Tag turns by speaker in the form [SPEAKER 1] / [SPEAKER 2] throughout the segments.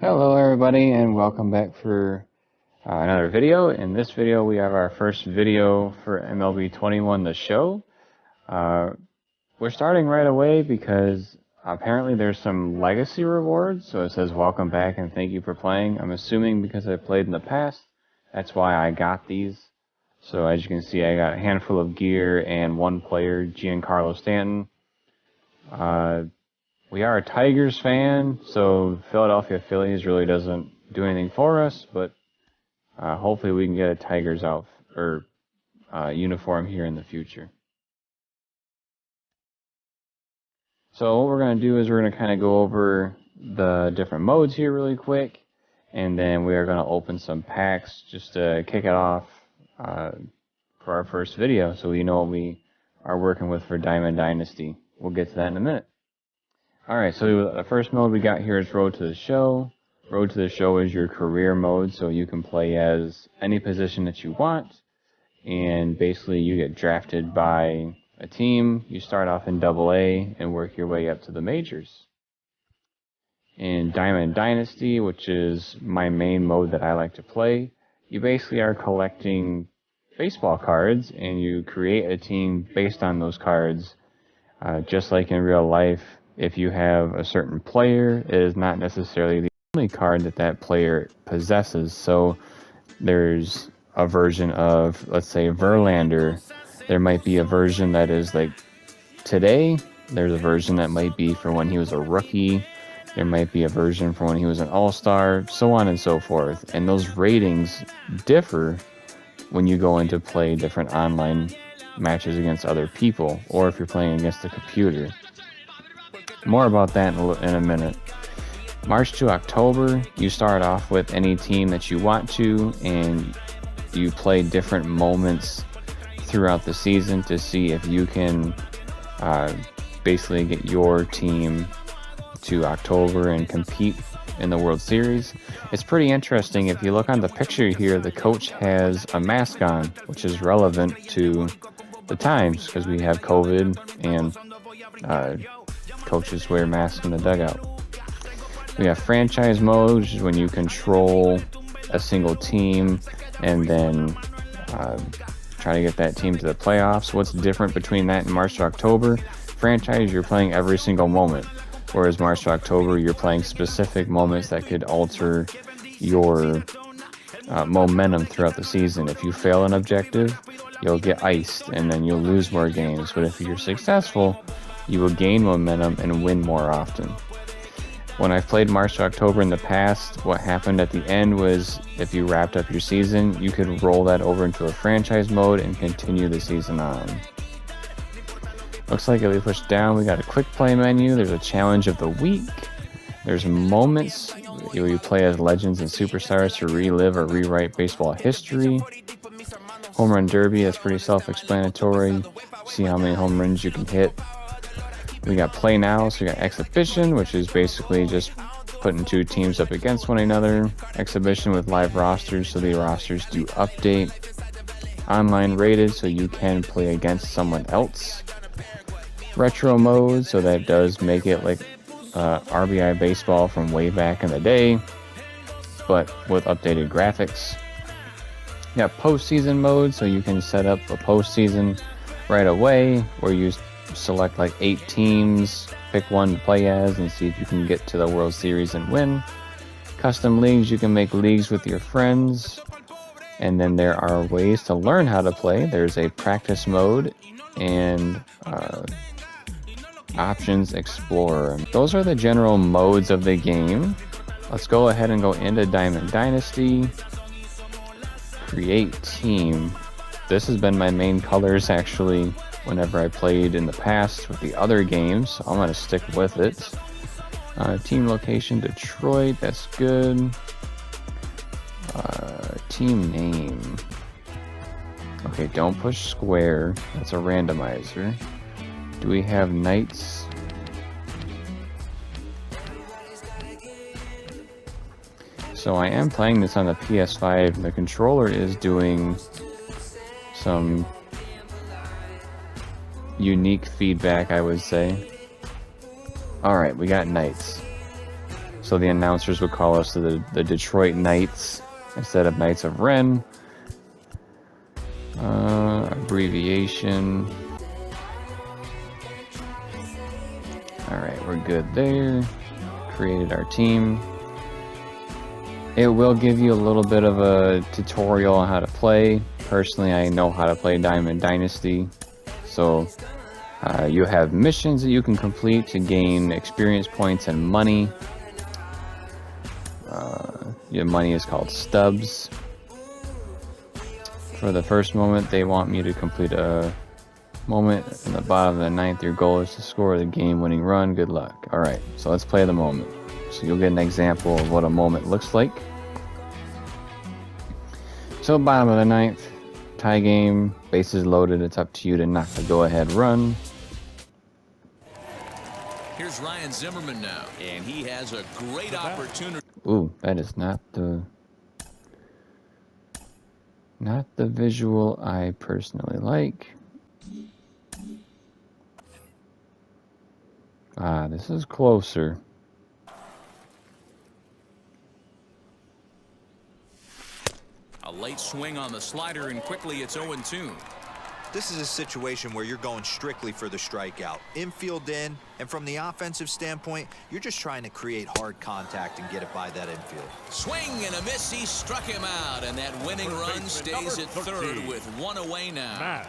[SPEAKER 1] Hello everybody, and welcome back for another video. In this video we have our first video for MLB 21 The Show. We're starting right away because apparently there's some legacy rewards, so it says welcome back and thank you for playing. I'm assuming because I played in the past, that's why I got these. So as you can see, I got a handful of gear and one player, Giancarlo Stanton. We are a Tigers fan, so Philadelphia Phillies really doesn't do anything for us, but hopefully we can get a Tigers uniform here in the future. So what we're going to do is we're going to kind of go over the different modes here really quick, and then we are going to open some packs just to kick it off for our first video, so we know what we are working with for Diamond Dynasty. We'll get to that in a minute. Alright, so the first mode we got here is Road to the Show. Road to the Show is your career mode, so you can play as any position that you want, and basically you get drafted by a team. You start off in AA and work your way up to the majors. In Diamond Dynasty, which is my main mode that I like to play, you basically are collecting baseball cards, and you create a team based on those cards, just like in real life. If you have a certain player, it is not necessarily the only card that that player possesses. So there's a version of, let's say, Verlander. There might be a version that is like today. There's a version that might be for when he was a rookie. There might be a version for when he was an all-star, so on and so forth. And those ratings differ when you go into play different online matches against other people, or if you're playing against the computer. More about that in a minute. March to October, you start off with any team that you want to, and you play different moments throughout the season to see if you can basically get your team to October and compete in the World Series. It's pretty interesting. If you look on the picture here, the coach has a mask on, which is relevant to the times because we have COVID and coaches wear masks in the dugout. We have franchise mode, which is when you control a single team and then try to get that team to the playoffs. What's different between that and March to October? Franchise, you're playing every single moment, whereas March to October, you're playing specific moments that could alter your momentum throughout the season. If you fail an objective, you'll get iced and then you'll lose more games. But if you're successful, you will gain momentum and win more often. When I've played March to October in the past, what happened at the end was if you wrapped up your season, you could roll that over into a franchise mode and continue the season on. Looks like if we push down, we got a quick play menu. There's a challenge of the week. There's moments where you play as legends and superstars to relive or rewrite baseball history. Homerun Derby, that's pretty self-explanatory. See how many home runs you can hit. We got play now, so we got exhibition, which is basically just putting two teams up against one another. Exhibition with live rosters, so the rosters do update. Online rated, so you can play against someone else. Retro mode, so that does make it like RBI baseball from way back in the day, but with updated graphics. You got postseason mode, so you can set up a postseason right away, where you select like 8 teams, pick one to play as, and see if you can get to the World Series and win. Custom leagues, you can make leagues with your friends, and then there are ways to learn how to play. There's a practice mode and options explorer. Those are the general modes of the game. Let's go ahead and go into Diamond Dynasty. Create team. This has been my main colors actually whenever I played in the past with the other games, so I'm going to stick with it. Team location Detroit, that's good. Team name. Okay, don't push square, that's a randomizer. Do we have Knights? So I am playing this on the PS5, and the controller is doing some unique feedback, I would say. Alright, we got Knights. So the announcers would call us the Detroit Knights instead of Knights of Ren. Abbreviation. Alright, we're good there. Created our team. It will give you a little bit of a tutorial on how to play. Personally, I know how to play Diamond Dynasty. So you have missions that you can complete to gain experience points and money. Your money is called stubs. For the first moment, they want me to complete a moment in the bottom of the ninth. Your goal is to score the game-winning run. Good luck. Alright, so let's play the moment. So you'll get an example of what a moment looks like. So bottom of the ninth, tie game, bases loaded. It's up to you to knock the go-ahead run.
[SPEAKER 2] Here's Ryan Zimmerman now, and he has a great opportunity.
[SPEAKER 1] Ooh, that is not the visual I personally like. Ah, this is closer.
[SPEAKER 2] A late swing on the slider, and quickly it's 0-2.
[SPEAKER 3] This is a situation where you're going strictly for the strikeout. Infield in, and from the offensive standpoint, you're just trying to create hard contact and get it by that infield.
[SPEAKER 2] Swing and a miss, he struck him out, and that winning run stays at third with one away now.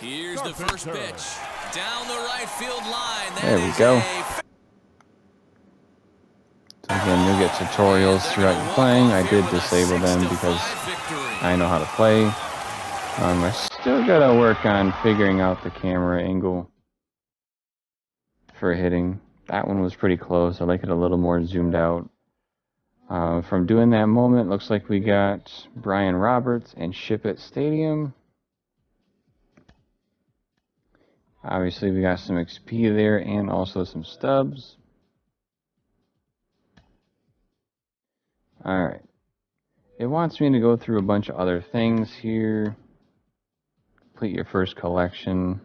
[SPEAKER 2] Here's the first pitch. Down the right field line.
[SPEAKER 1] There we go. So again, you'll get tutorials throughout your playing. I did disable them because I know how to play. I still gotta work on figuring out the camera angle for hitting. That one was pretty close. I like it a little more zoomed out. From doing that moment, looks like we got Brian Roberts and Ship It Stadium. Obviously, we got some XP there and also some stubs. Alright. It wants me to go through a bunch of other things here. Complete your first collection.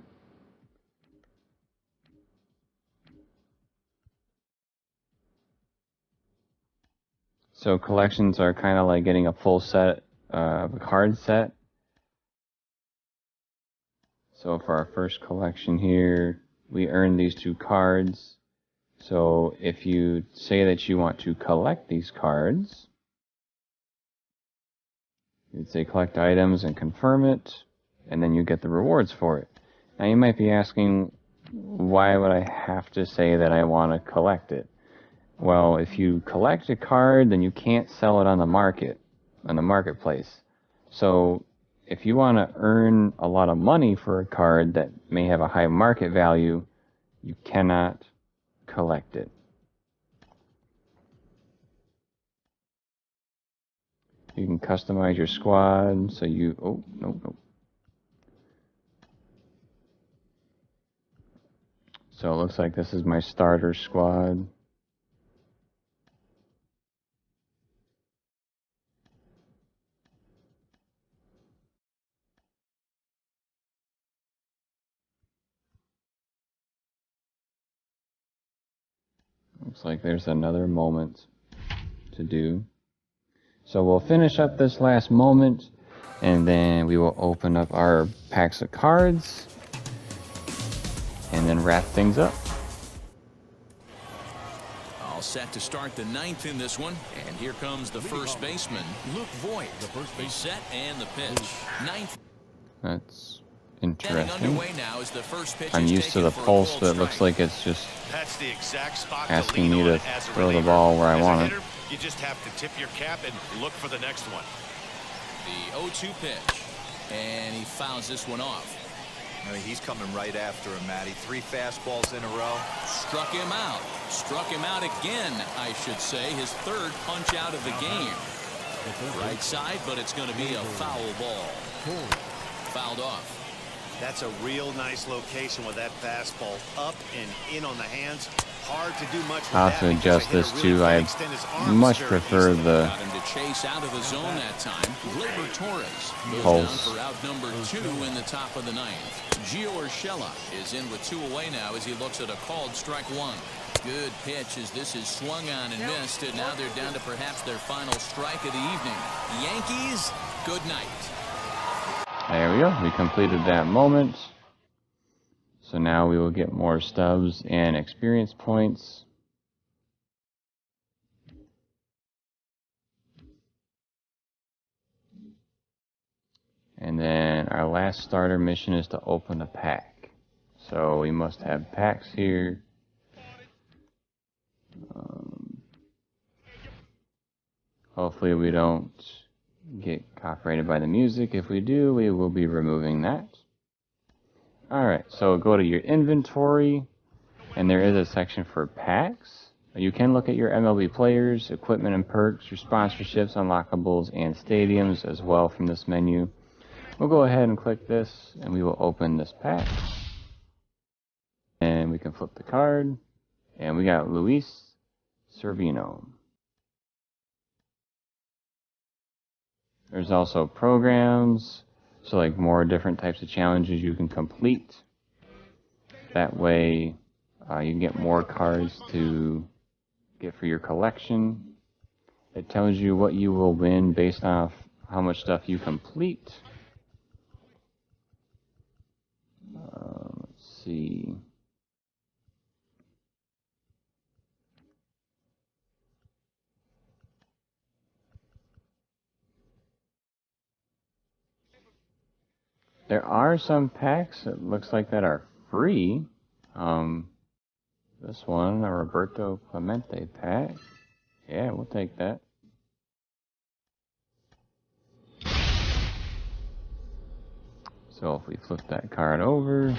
[SPEAKER 1] So collections are kind of like getting a full set of a card set. So for our first collection here, we earn these 2 cards. So if you say that you want to collect these cards, you'd say collect items and confirm it, and then you get the rewards for it. Now you might be asking, why would I have to say that I want to collect it? Well, if you collect a card, then you can't sell it on the marketplace. So if you want to earn a lot of money for a card that may have a high market value, you cannot collect it. You can customize your squad, so you... Oh, no. So it looks like this is my starter squad. Looks like there's another moment to do. So we'll finish up this last moment, and then we will open up our packs of cards, and then wrap things up.
[SPEAKER 2] All set to start the 9th in this one, and here comes the first baseman, Luke Voigt. The set and the pitch. 9th.
[SPEAKER 1] That's interesting.
[SPEAKER 2] Underway now is the first pitch.
[SPEAKER 1] I'm used to the pulse, but it looks like it's just
[SPEAKER 4] That's the exact spot
[SPEAKER 1] asking me to throw the
[SPEAKER 4] reliever.
[SPEAKER 1] ball where I
[SPEAKER 4] As a
[SPEAKER 1] want
[SPEAKER 4] hitter,
[SPEAKER 1] it.
[SPEAKER 4] you just have to tip your cap and look for the next one.
[SPEAKER 2] The 0-2 pitch, and he fouls this one off.
[SPEAKER 3] I mean, he's coming right after him, Matty. 3 fastballs in a row.
[SPEAKER 2] Struck him out. Struck him out again, I should say. His 3rd punch out of the game. Right side, but it's going to be a foul ball. Fouled off.
[SPEAKER 4] That's a real nice location with that fastball up and in on the hands. Hard to do much with
[SPEAKER 1] I'll
[SPEAKER 4] that
[SPEAKER 1] have to adjust this too. I much prefer the
[SPEAKER 2] Got him to chase out of the zone that time. Gleyber Torres goes
[SPEAKER 1] pulse.
[SPEAKER 2] down for out number 2 in the top of the 9th. Gio Urshela is in with 2 away now as he looks at a called strike 1. Good pitch as this is swung on and missed, and now they're down to perhaps their final strike of the evening. Yankees, good night.
[SPEAKER 1] There we go. We completed that moment. So now we will get more stubs and experience points. And then our last starter mission is to open a pack. So we must have packs here. Hopefully we don't get copyrighted by the music. If we do, we will be removing that. Alright, so go to your inventory, and there is a section for packs. You can look at your MLB players, equipment and perks, your sponsorships, unlockables, and stadiums as well from this menu. We'll go ahead and click this, and we will open this pack. And we can flip the card, and we got Luis Servino. There's also programs, so like more different types of challenges you can complete. That way you can get more cards to get for your collection. It tells you what you will win based off how much stuff you complete. Let's see. There are some packs, it looks like, that are free. This one, a Roberto Clemente pack. Yeah, we'll take that. So if we flip that card over...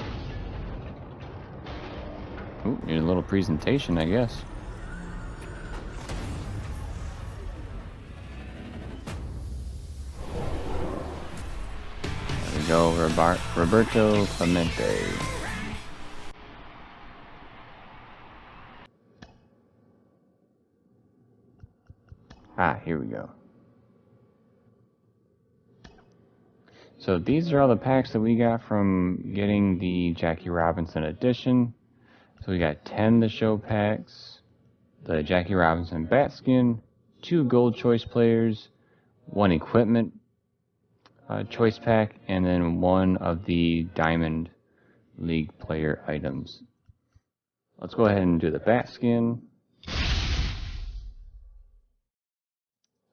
[SPEAKER 1] Ooh, need a little presentation, I guess. There we go, Roberto Clemente. Ah, here we go. So these are all the packs that we got from getting the Jackie Robinson edition. So we got 10 The Show packs, the Jackie Robinson bat skin, 2 gold choice players, 1 equipment choice pack, and then 1 of the Diamond League player items. Let's go ahead and do the bat skin.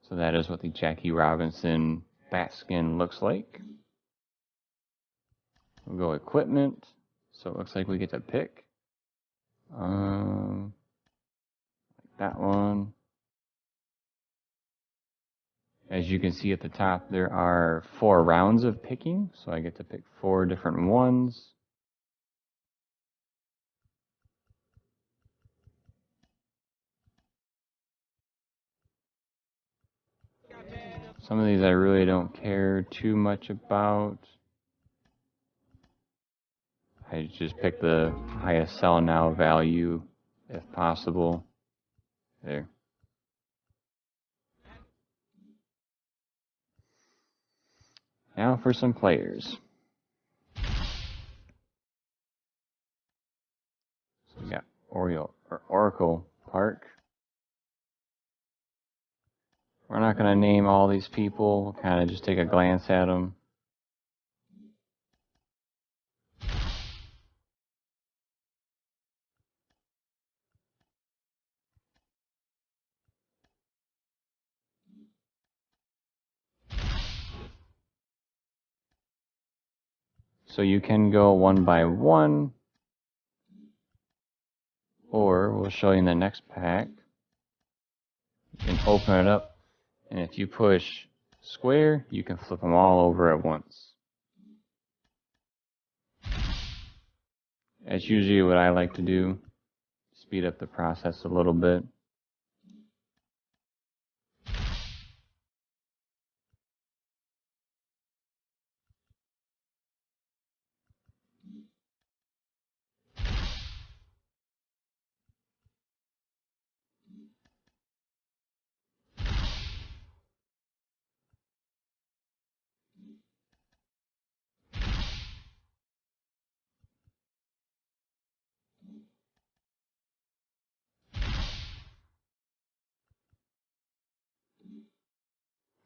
[SPEAKER 1] So that is what the Jackie Robinson bat skin looks like. We'll go equipment. So it looks like we get to pick. Like that one. As you can see at the top, there are 4 rounds of picking. So I get to pick 4 different ones. Some of these I really don't care too much about. I just pick the highest sell now value if possible. There. Now for some players. So we got Oracle Park. We're not going to name all these people. We'll kind of just take a glance at them. So you can go one by one, or we'll show you in the next pack. You can open it up, and if you push square, you can flip them all over at once. That's usually what I like to do, speed up the process a little bit.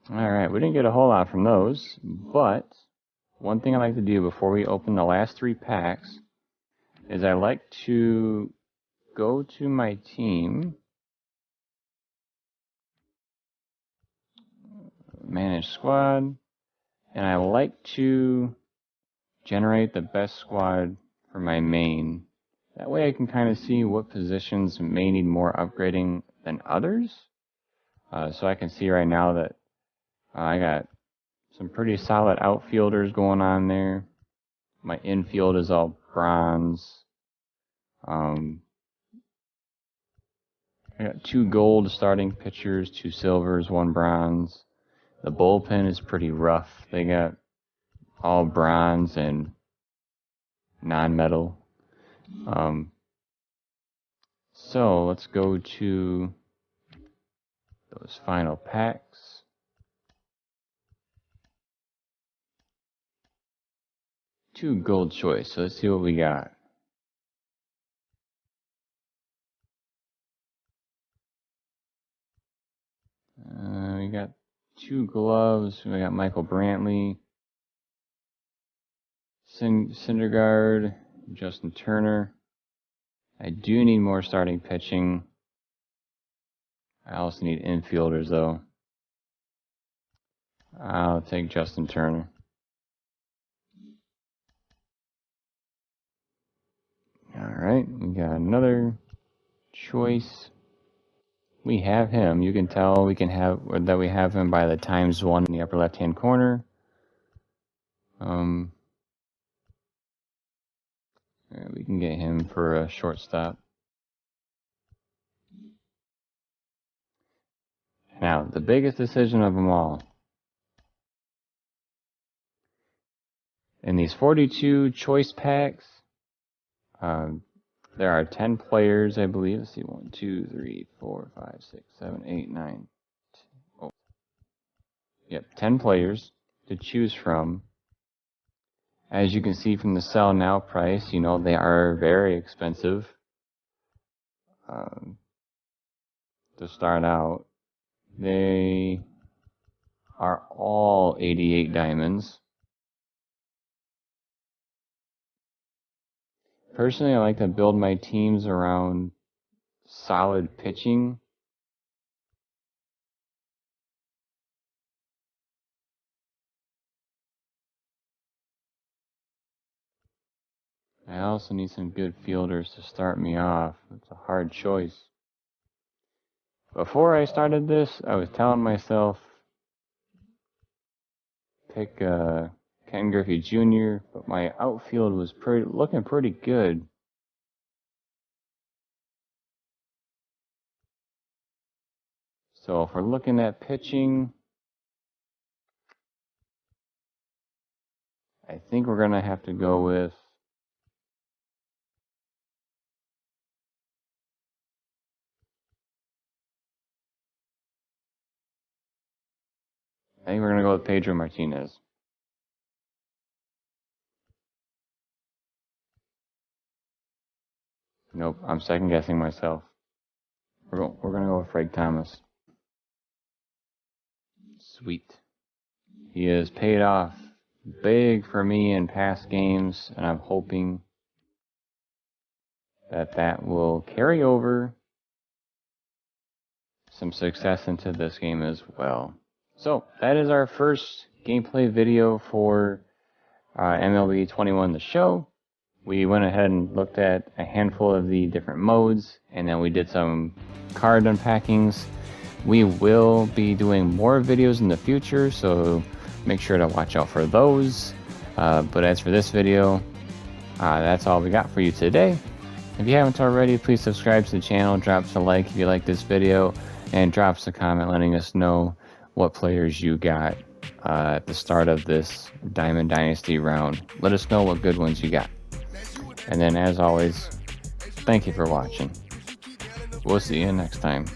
[SPEAKER 1] Alright, we didn't get a whole lot from those, but one thing I like to do before we open the last 3 packs is I like to go to my team, manage squad, and I like to generate the best squad for my main. That way I can kind of see what positions may need more upgrading than others. So I can see right now that I got some pretty solid outfielders going on there. My infield is all bronze. I got 2 gold starting pitchers, 2 silvers, 1 bronze. The bullpen is pretty rough. They got all bronze and non-metal. So let's go to those final packs. Two gold choice. So let's see what we got. We got 2 gloves. We got Michael Brantley, Syndergaard, Justin Turner. I do need more starting pitching. I also need infielders, though. I'll take Justin Turner. Alright, we got another choice. We have him. You can tell we have him by the ×1 in the upper left hand corner. We can get him for a shortstop. Now, the biggest decision of them all. In these 42 choice packs, there are 10 players, I believe. Let's see, 1, 2, 3, 4, 5, 6, 7, 8, 9. 10 players to choose from. As you can see from the sell now price, you know they are very expensive to start out. They are all 88 diamonds. Personally, I like to build my teams around solid pitching. I also need some good fielders to start me off. It's a hard choice. Before I started this, I was telling myself, pick Ken Griffey Jr., but my outfield was looking pretty good. So if we're looking at pitching, I think we're going to have to go with Pedro Martinez. Nope, I'm second guessing myself. We're going to go with Frank Thomas. Sweet. He has paid off big for me in past games, and I'm hoping that will carry over some success into this game as well. So that is our first gameplay video for MLB 21 The Show. We went ahead and looked at a handful of the different modes, and then we did some card unpackings. We will be doing more videos in the future, so make sure to watch out for those. But as for this video, that's all we got for you today. If you haven't already, please subscribe to the channel, drop us a like if you like this video, and drop us a comment letting us know what players you got at the start of this Diamond Dynasty round. Let us know what good ones you got. And then, as always, thank you for watching. We'll see you next time.